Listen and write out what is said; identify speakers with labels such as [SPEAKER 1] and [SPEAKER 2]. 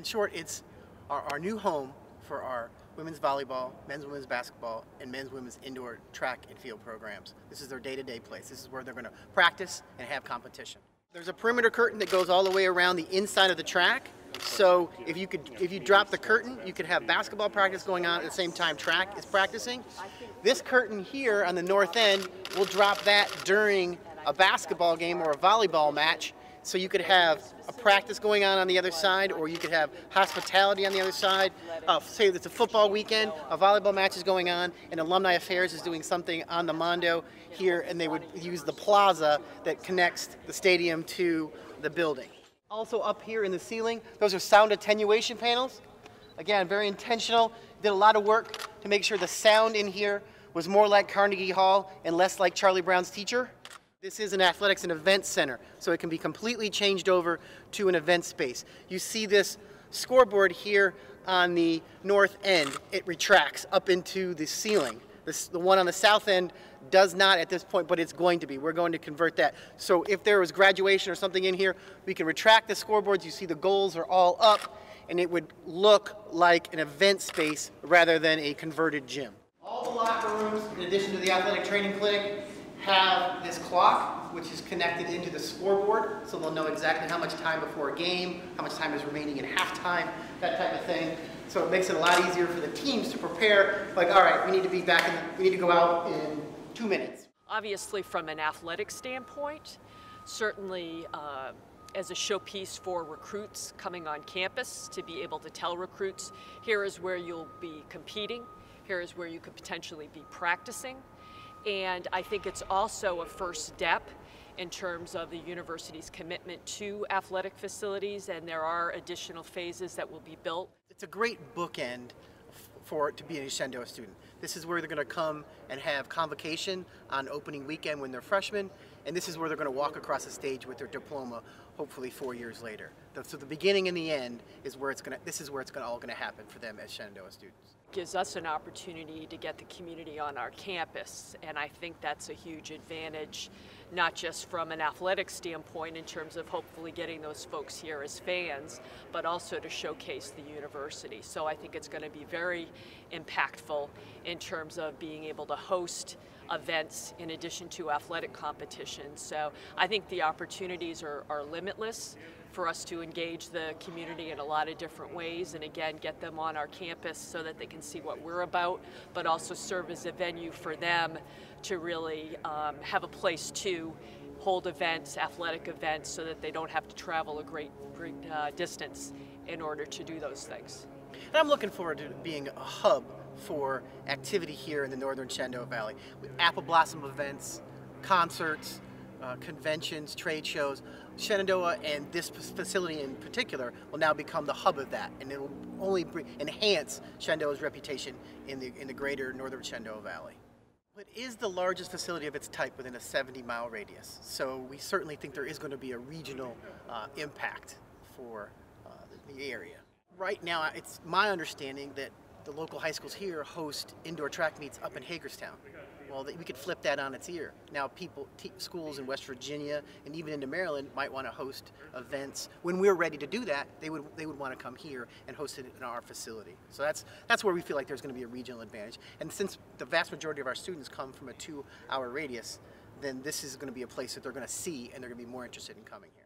[SPEAKER 1] In short, it's our new home for our women's volleyball, men's and women's basketball, and men's and women's indoor track and field programs. This is their day-to-day place. This is where they're going to practice and have competition. There's a perimeter curtain that goes all the way around the inside of the track. So if you drop the curtain, you could have basketball practice going on at the same time track is practicing. This curtain here on the north end, we'll drop that during a basketball game or a volleyball match. So you could have a practice going on the other side, or you could have hospitality on the other side. Say it's a football weekend, a volleyball match is going on, and Alumni Affairs is doing something on the Mondo here, and they would use the plaza that connects the stadium to the building. Also up here in the ceiling, those are sound attenuation panels. Again, very intentional. Did a lot of work to make sure the sound in here was more like Carnegie Hall and less like Charlie Brown's teacher. This is an athletics and event center, so it can be completely changed over to an event space. You see this scoreboard here on the north end. It retracts up into the ceiling. The one on the south end does not at this point, but it's going to be. We're going to convert that. So if there was graduation or something in here, we can retract the scoreboards. You see the goals are all up, and it would look like an event space rather than a converted gym. All the locker rooms, in addition to the athletic training clinic, have this clock, which is connected into the scoreboard, so they'll know exactly how much time before a game, how much time is remaining in halftime, that type of thing. So it makes it a lot easier for the teams to prepare, like, all right, we need to be back we need to go out in 2 minutes.
[SPEAKER 2] Obviously, from an athletic standpoint, certainly as a showpiece for recruits coming on campus, to be able to tell recruits, here is where you'll be competing, here is where you could potentially be practicing. And I think it's also a first step in terms of the university's commitment to athletic facilities, and there are additional phases that will be built.
[SPEAKER 1] It's a great bookend for it to be a Shenandoah student. This is where they're going to come and have convocation on opening weekend when they're freshmen, and this is where they're going to walk across the stage with their diploma, hopefully 4 years later. So the beginning and the end is where this is where it's all going to happen for them as Shenandoah students.
[SPEAKER 2] Gives us an opportunity to get the community on our campus, and I think that's a huge advantage, not just from an athletic standpoint in terms of hopefully getting those folks here as fans, but also to showcase the university. So I think it's going to be very impactful in terms of being able to host events in addition to athletic competitions. So I think the opportunities are limitless for us to engage the community in a lot of different ways, and again, get them on our campus so that they can see what we're about, but also serve as a venue for them to really have a place to hold events, athletic events, so that they don't have to travel a great distance in order to do those things.
[SPEAKER 1] And I'm looking forward to being a hub for activity here in the northern Shenandoah Valley, with apple blossom events, concerts, conventions, trade shows. Shenandoah and this facility in particular will now become the hub of that, and it will only enhance Shenandoah's reputation in the greater northern Shenandoah Valley. It is the largest facility of its type within a 70-mile radius, so we certainly think there is going to be a regional impact for the area. Right now, it's my understanding that the local high schools here host indoor track meets up in Hagerstown. Well, we could flip that on its ear. Now schools in West Virginia and even into Maryland might want to host events. When we're ready to do that, they would want to come here and host it in our facility. So that's where we feel like there's going to be a regional advantage. And since the vast majority of our students come from a 2-hour radius, then this is going to be a place that they're going to see, and they're going to be more interested in coming here.